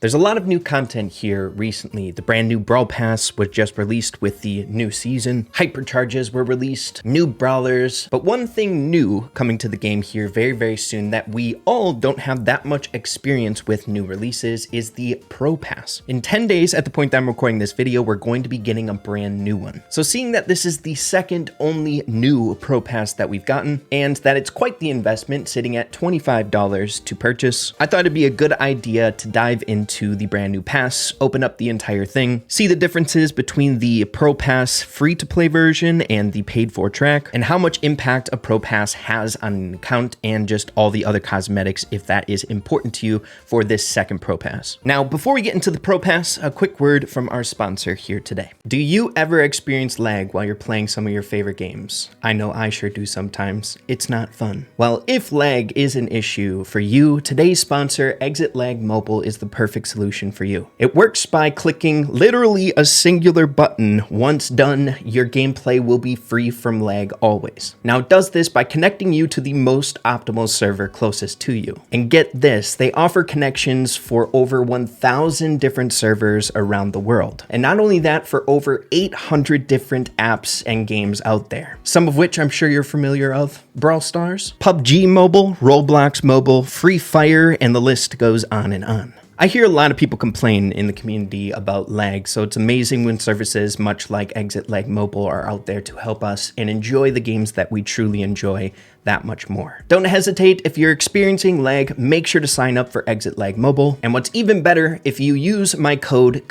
There's a lot of new content here recently. The brand new Brawl Pass was just released with the new season. Hypercharges were released, new brawlers. But one thing new coming to the game here very soon that we all don't have that much experience with new releases is the Pro Pass. In 10 days at the point that I'm recording this video, we're going to be getting a brand new one. So seeing that this is the second only new Pro Pass that we've gotten, and that it's quite the investment sitting at $25 to purchase, I thought it'd be a good idea to dive into the brand new pass, open up the entire thing, see the differences between the Pro Pass free-to-play version and the paid-for track, and how much impact a Pro Pass has on an account and just all the other cosmetics if that is important to you for this second Pro Pass. Now, before we get into the Pro Pass, a quick word from our sponsor here today. Do you ever experience lag while you're playing some of your favorite games? I know I sure do sometimes. It's not fun. Well, if lag is an issue for you, today's sponsor, Exit Lag Mobile, is the perfect solution for you. It works by clicking literally a singular button. Once done, your gameplay will be free from lag always. Now, it does this by connecting you to the most optimal server closest to you. And get this, they offer connections for over 1,000 different servers around the world. And not only that, for over 800 different apps and games out there. Some of which I'm sure you're familiar of. Brawl Stars, PUBG Mobile, Roblox Mobile, Free Fire, and the list goes on and on. I hear a lot of people complain in the community about lag, so it's amazing when services much like Exit Lag Mobile are out there to help us and enjoy the games that we truly enjoy that much more. Don't hesitate, if you're experiencing lag, make sure to sign up for Exit Lag Mobile. And what's even better, if you use my code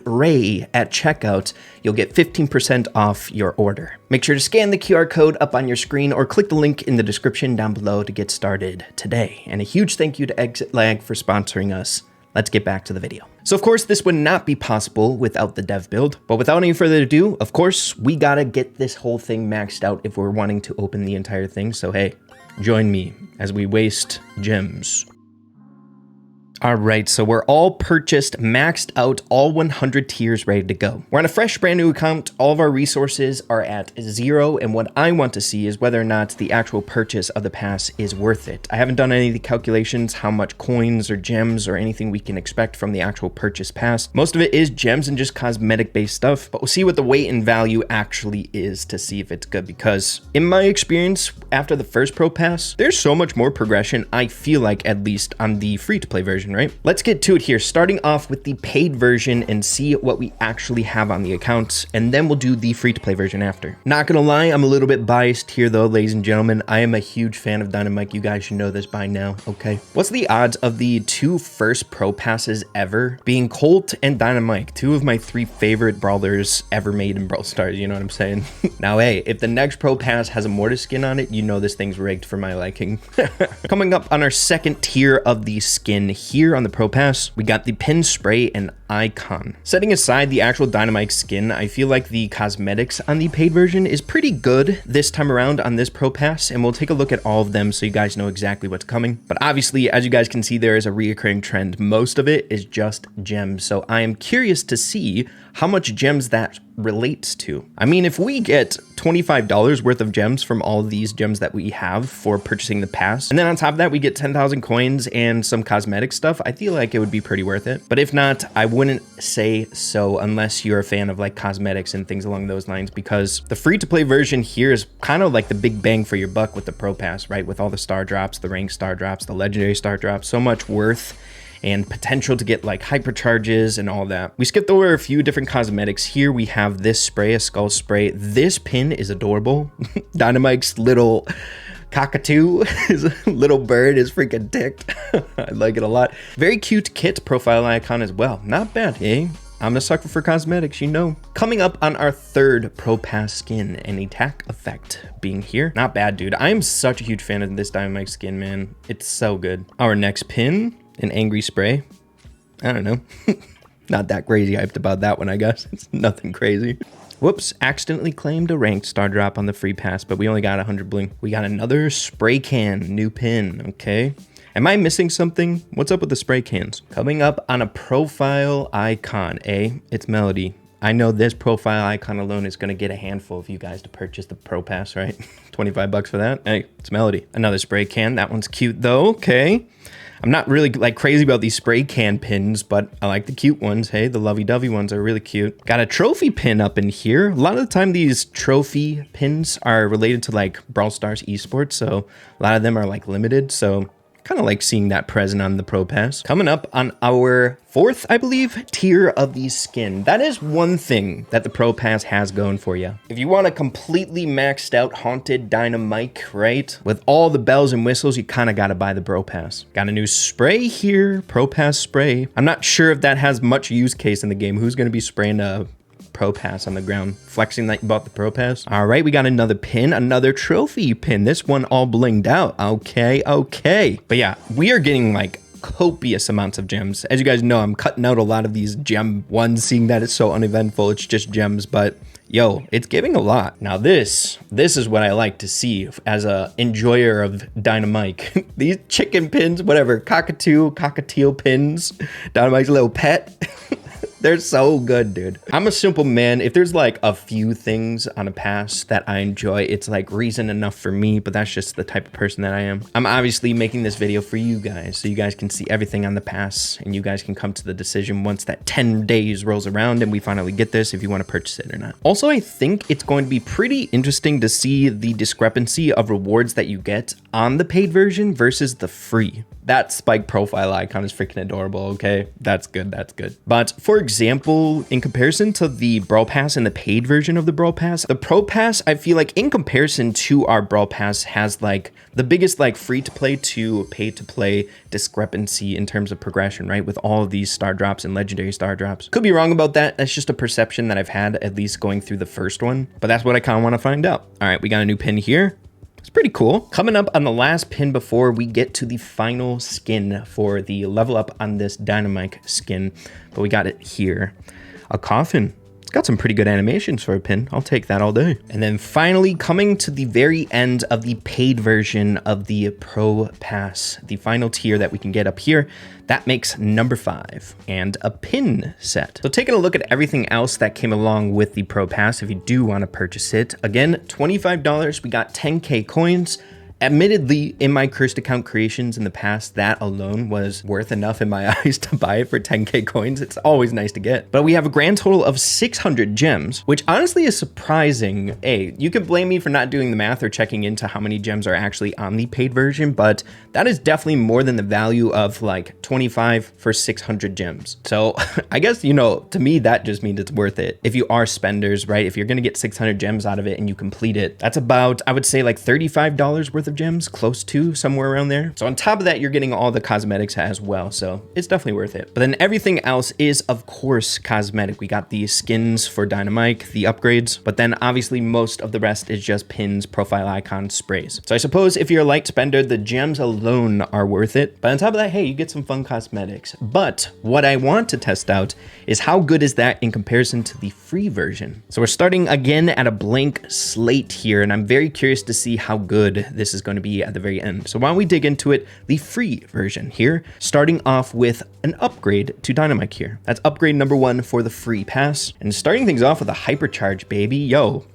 RAY at checkout, you'll get 15% off your order. Make sure to scan the QR code up on your screen or click the link in the description down below to get started today. And a huge thank you to Exit Lag for sponsoring us. Let's get back to the video. So of course, this would not be possible without the dev build, but without any further ado, of course, we gotta get this whole thing maxed out if we're wanting to open the entire thing. So hey, join me as we waste gems. All right, so we're all purchased, maxed out, all 100 tiers ready to go. We're on a fresh brand new account. All of our resources are at 0. And what I want to see is whether or not the actual purchase of the pass is worth it. I haven't done any of the calculations, how much coins or gems or anything we can expect from the actual purchase pass. Most of it is gems and just cosmetic based stuff, but we'll see what the weight and value actually is to see if it's good. Because in my experience, after the first Pro Pass, there's so much more progression, I feel like, at least on the free to play version. Right? Let's get to it here, starting off with the paid version and see what we actually have on the account, and then we'll do the free-to-play version after. Not gonna lie, I'm a little bit biased here though, ladies and gentlemen. I am a huge fan of Dynamite. You guys should know this by now, okay? What's the odds of the two first Pro Passes ever being Colt and Dynamite, two of my 3 favorite brawlers ever made in Brawl Stars, you know what I'm saying? Now, hey, if the next Pro Pass has a Mortis skin on it, you know this thing's rigged for my liking. Coming up on our second tier of the skin here on the Pro Pass, we got the pin spray and icon. Setting aside the actual Dynamite skin, I feel like the cosmetics on the paid version is pretty good this time around on this Pro Pass, and we'll take a look at all of them so you guys know exactly what's coming. But obviously, as you guys can see, there is a reoccurring trend. Most of it is just gems, so I am curious to see how much gems that relates to. I mean, if we get $25 worth of gems from all of these gems that we have for purchasing the pass, and then on top of that, we get 10,000 coins and some cosmetic stuff, I feel like it would be pretty worth it. But if not, I wouldn't say so unless you're a fan of like cosmetics and things along those lines, because the free-to-play version here is kind of like the big bang for your buck with the Pro Pass, right? With all the star drops, the rank star drops, the legendary star drops, so much worth and potential to get like hypercharges and all that. We skipped over a few different cosmetics. Here we have this spray, a skull spray. This pin is adorable. Dynamite's little cockatoo, his little bird is freaking ticked. I like it a lot. Very cute kit profile icon as well. Not bad, eh? I'm a sucker for cosmetics, you know. Coming up on our third Pro Pass skin, an attack effect being here. Not bad, dude. I am such a huge fan of this Dynamite skin, man. It's so good. Our next pin, an angry spray. I don't know. Not that crazy hyped about that one, I guess. It's nothing crazy. Whoops, accidentally claimed a ranked star drop on the free pass, but we only got 100 bling. We got another spray can, new pin, okay? Am I missing something? What's up with the spray cans? Coming up on a profile icon, it's Melody. I know this profile icon alone is going to get a handful of you guys to purchase the Pro Pass, right? 25 bucks for that. Hey, it's Melody. Another spray can. That one's cute though, okay. I'm not really like crazy about these spray can pins, but I like the cute ones. Hey, the lovey-dovey ones are really cute. Got a trophy pin up in here. A lot of the time these trophy pins are related to like Brawl Stars esports, so a lot of them are like limited, so kind of like seeing that present on the Pro Pass. Coming up on our 4th, I believe, tier of the skin. That is one thing that the Pro Pass has going for you. If you want a completely maxed out Haunted Dynamite, right, with all the bells and whistles, you kind of got to buy the Pro Pass. Got a new spray here, Pro Pass spray. I'm not sure if that has much use case in the game. Who's going to be spraying a Pro Pass on the ground, flexing that you bought the Pro Pass? All right, we got another pin, another trophy pin. This one all blinged out. Okay. But yeah, we are getting like copious amounts of gems. As you guys know, I'm cutting out a lot of these gem ones, seeing that it's so uneventful. It's just gems, but yo, it's giving a lot. Now this is what I like to see as a enjoyer of Dynamite. These chicken pins, whatever, cockatiel pins, Dynamite's little pet. They're so good, dude. I'm a simple man. If there's like a few things on a pass that I enjoy, it's like reason enough for me, but that's just the type of person that I am. I'm obviously making this video for you guys, so you guys can see everything on the pass, and you guys can come to the decision once that 10 days rolls around and we finally get this, if you want to purchase it or not. Also, I think it's going to be pretty interesting to see the discrepancy of rewards that you get on the paid version versus the free. That spike profile icon is freaking adorable, okay? That's good. But for example, in comparison to the Brawl Pass and the paid version of the Brawl Pass, the Pro Pass, I feel like in comparison to our Brawl Pass, has like the biggest like free to play to pay to play discrepancy in terms of progression, right? With all of these star drops and legendary star drops. Could be wrong about that. That's just a perception that I've had, at least going through the first one. But that's what I kind of want to find out. All right, we got a new pin here. It's pretty cool. Coming up on the last pin before we get to the final skin for the level up on this Dynamite skin, but we got it here. A coffin. It's got some pretty good animations for a pin. I'll take that all day. And then finally, coming to the very end of the paid version of the Pro Pass, the final tier that we can get up here, that makes number 5 and a pin set. So taking a look at everything else that came along with the Pro Pass, if you do want to purchase it, again, $25, we got 10K coins. Admittedly, in my cursed account creations in the past, that alone was worth enough in my eyes to buy it for 10K coins. It's always nice to get. But we have a grand total of 600 gems, which honestly is surprising. Hey, you can blame me for not doing the math or checking into how many gems are actually on the paid version, but that is definitely more than the value of like 25 for 600 gems. So I guess, you know, to me, that just means it's worth it. If you are spenders, right? If you're gonna get 600 gems out of it and you complete it, that's about, I would say like $35 worth of gems, close to somewhere around there. So on top of that, you're getting all the cosmetics as well, so it's definitely worth it. But then everything else is of course cosmetic. We got the skins for Dynamite, the upgrades, but then obviously most of the rest is just pins, profile icons, sprays. So I suppose if you're a light spender, the gems alone are worth it. But on top of that, hey, you get some fun cosmetics. But what I want to test out is how good is that in comparison to the free version. So we're starting again at a blank slate here, and I'm very curious to see how good this is going to be at the very end. So why don't we dig into it, the free version here, starting off with an upgrade to Dynamite here. That's upgrade number 1 for the free pass, and starting things off with a hypercharge, baby. Yo,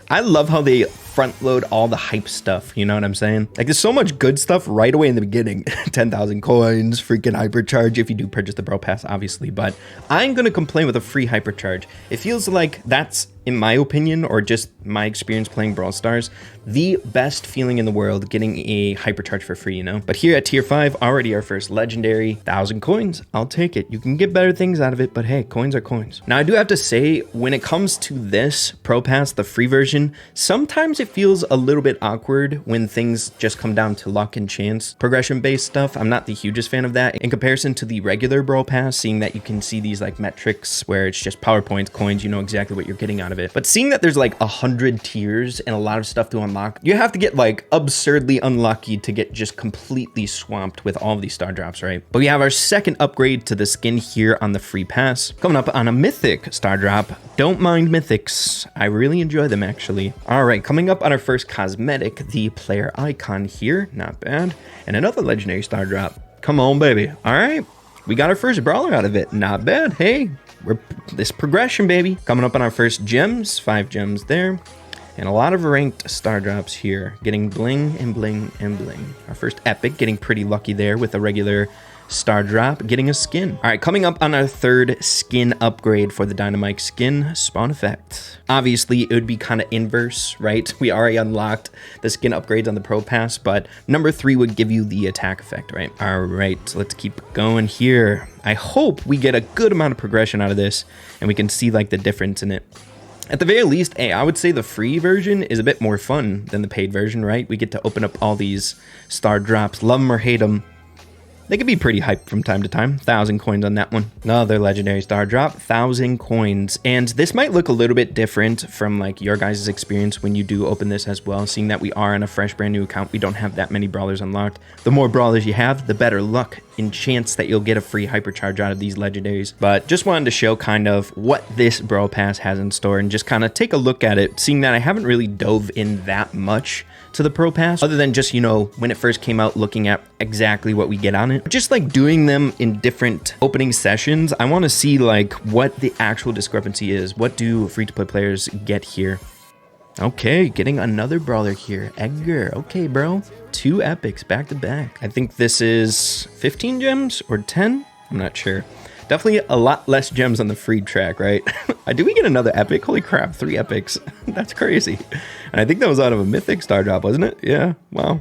I love how they front load all the hype stuff, you know what I'm saying? Like there's so much good stuff right away in the beginning. 10,000 coins, freaking hypercharge if you do purchase the Brawl Pass, obviously, but I ain't gonna complain with a free hypercharge. It feels like that's, in my opinion, or just my experience playing Brawl Stars, the best feeling in the world, getting a hypercharge for free, you know? But here at tier 5, already our first legendary, 1,000 coins. I'll take it. You can get better things out of it, but hey, coins are coins. Now I do have to say, when it comes to this Pro Pass, the free version, sometimes it feels a little bit awkward when things just come down to luck and chance progression based stuff. I'm not the hugest fan of that in comparison to the regular Brawl Pass, seeing that you can see these like metrics where it's just power points, coins, you know exactly what you're getting out of it. But seeing that there's like 100 tiers and a lot of stuff to unlock, you have to get like absurdly unlucky to get just completely swamped with all of these star drops, right? But we have our second upgrade to the skin here on the free pass, coming up on a mythic star drop. Don't mind mythics. I really enjoy them actually. All right, coming up on our first cosmetic, the player icon here, not bad. And another legendary star drop. Come on, baby. All right, we got our first brawler out of it. Not bad. Hey, we're this progression, baby. Coming up on our first gems, 5 gems there. And a lot of ranked star drops here. Getting bling and bling and bling. Our first epic, getting pretty lucky there with a regular star drop, getting a skin. All right, coming up on our third skin upgrade for the Dynamite skin, spawn effect. Obviously, it would be kind of inverse, right? We already unlocked the skin upgrades on the Pro Pass, but number 3 would give you the attack effect, right? All right, let's keep going here. I hope we get a good amount of progression out of this and we can see like the difference in it. At the very least, hey, I would say the free version is a bit more fun than the paid version, right? We get to open up all these star drops, love them or hate them. They can be pretty hyped from time to time. 1,000 coins on that one. Another legendary star drop, 1,000 coins. And this might look a little bit different from like your guys' experience when you do open this as well. Seeing that we are on a fresh brand new account, we don't have that many brawlers unlocked. The more brawlers you have, the better luck and chance that you'll get a free hypercharge out of these legendaries. But just wanted to show kind of what this Brawl Pass has in store and just kind of take a look at it, seeing that I haven't really dove in that much to the Pro Pass, other than just, you know, when it first came out, looking at exactly what we get on it. Just like doing them in different opening sessions, I want to see like what the actual discrepancy is. What do free-to-play players get here? Okay, getting another brawler here. Edgar. Okay, bro. 2 epics back to back. I think this is 15 gems or 10. I'm not sure. Definitely a lot less gems on the free track, right? Do we get another epic? Holy crap, 3 epics. That's crazy. And I think that was out of a mythic star drop, wasn't it? Yeah, wow.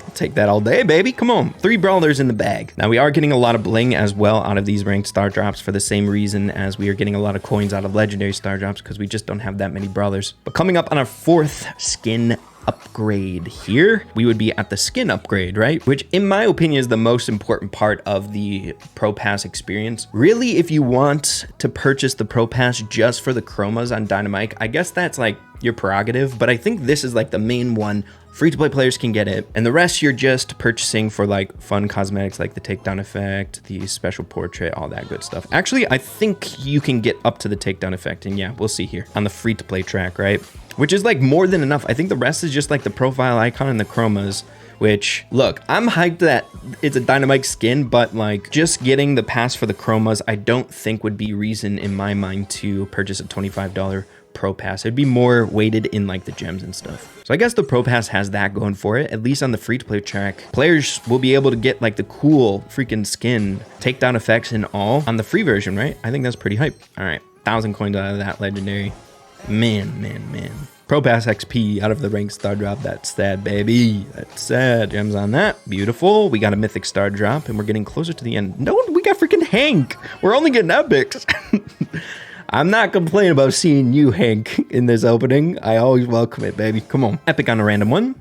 I'll take that all day, baby. Come on, 3 brawlers in the bag. Now, we are getting a lot of bling as well out of these ranked star drops for the same reason as we are getting a lot of coins out of legendary star drops, because we just don't have that many brawlers. But coming up on our 4th skin upgrade here, we would be at the skin upgrade, right? Which in my opinion is the most important part of the Pro Pass experience. Really, if you want to purchase the Pro Pass just for the chromas on Dynamite, I guess that's like your prerogative, but I think this is like the main one. Free-to-play players can get it, and the rest you're just purchasing for like fun cosmetics like the takedown effect, the special portrait, all that good stuff. Actually, I think you can get up to the takedown effect, and yeah, we'll see here on the free-to-play track, right? Which is like more than enough. I think the rest is just like the profile icon and the chromas, which, look, I'm hyped that it's a Dynamite skin, but like just getting the pass for the chromas, I don't think would be reason in my mind to purchase a $25 Pro Pass. It'd be more weighted in like the gems and stuff. So I guess the Pro Pass has that going for it. At least on the free-to-play track, players will be able to get like the cool freaking skin, takedown effects and all on the free version, right? I think that's pretty hype. All right, 1,000 coins out of that legendary. Man. Pro Pass XP out of the ranked star drop. That's sad, baby. That's sad. Gems on that. Beautiful. We got a mythic star drop, and we're getting closer to the end. No, we got freaking Hank. We're only getting epics. I'm not complaining about seeing you, Hank, in this opening. I always welcome it, baby. Come on. Epic on a random one.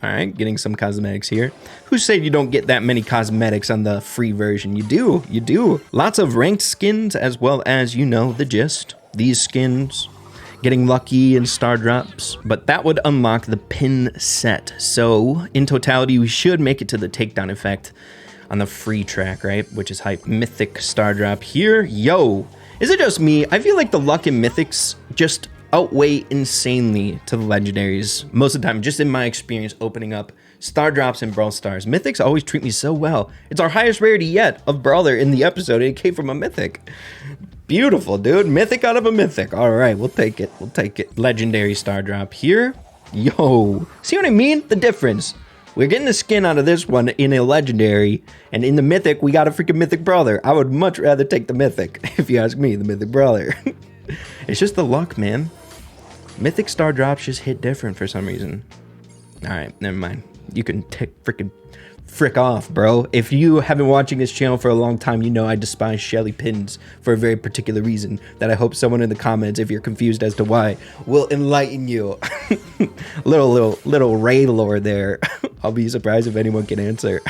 All right, getting some cosmetics here. Who said you don't get that many cosmetics on the free version? You do. You do. Lots of ranked skins, as well as, you know, the gist. These skins, getting lucky and star drops, but that would unlock the pin set. So in totality, we should make it to the takedown effect on the free track, right? Which is hype. Mythic star drop here. Yo, is it just me? I feel like the luck in mythics just outweigh insanely to the legendaries most of the time, just in my experience opening up star drops and Brawl Stars. Mythics always treat me so well. It's our highest rarity yet of Brawler in the episode, and it came from a mythic. Beautiful, dude. Mythic out of a mythic. All right, we'll take it. We'll take it. Legendary star drop here. Yo, see what I mean? The difference. We're getting the skin out of this one in a legendary, and in the mythic, we got a freaking mythic brawler. I would much rather take the mythic, if you ask me, the mythic brawler. It's just the luck, man. Mythic star drops just hit different for some reason. All right, never mind. You can frick off, bro. If you have been watching this channel for a long time, you know I despise Shelly pins for a very particular reason that I hope someone in the comments, if you're confused as to why, will enlighten you. little Ray lore there. I'll be surprised if anyone can answer.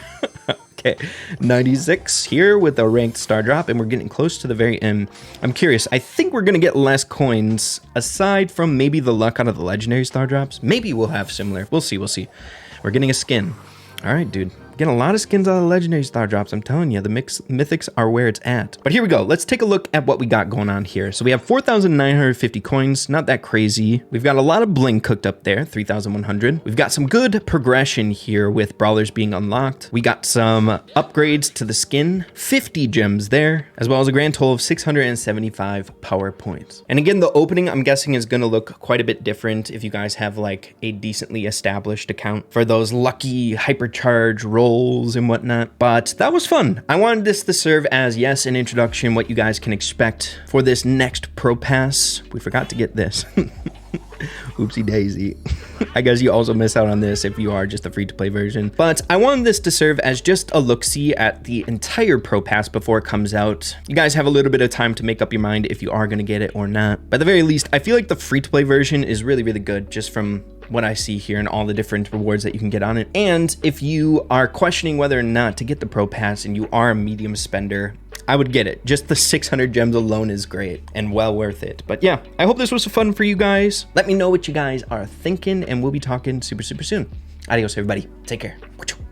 Okay, 96 here with a ranked star drop, and we're getting close to the very end. I'm curious. I think we're going to get less coins, aside from maybe the luck out of the legendary star drops. Maybe we'll have similar. We'll see. We're getting a skin. All right, dude. Getting a lot of skins out of the legendary star drops. I'm telling you, the mythics are where it's at. But here we go. Let's take a look at what we got going on here. So we have 4,950 coins. Not that crazy. We've got a lot of bling cooked up there. 3,100. We've got some good progression here with brawlers being unlocked. We got some upgrades to the skin. 50 gems there, as well as a grand total of 675 power points. And again, the opening, I'm guessing, is going to look quite a bit different if you guys have like a decently established account for those lucky hypercharge rolls and whatnot. But that was fun. I wanted this to serve as, yes, an introduction, what you guys can expect for this next Pro Pass. We forgot to get this. Oopsie daisy. I guess you also miss out on this if you are just a free-to-play version. But I wanted this to serve as just a look-see at the entire Pro Pass before it comes out. You guys have a little bit of time to make up your mind if you are going to get it or not. But at the very least, I feel like the free-to-play version is really, really good just from what I see here and all the different rewards that you can get on it. And if you are questioning whether or not to get the Pro Pass and you are a medium spender, I would get it. Just the 600 gems alone is great and well worth it. But yeah, I hope this was fun for you guys. Let me know what you guys are thinking, and we'll be talking super, super soon. Adios, everybody. Take care.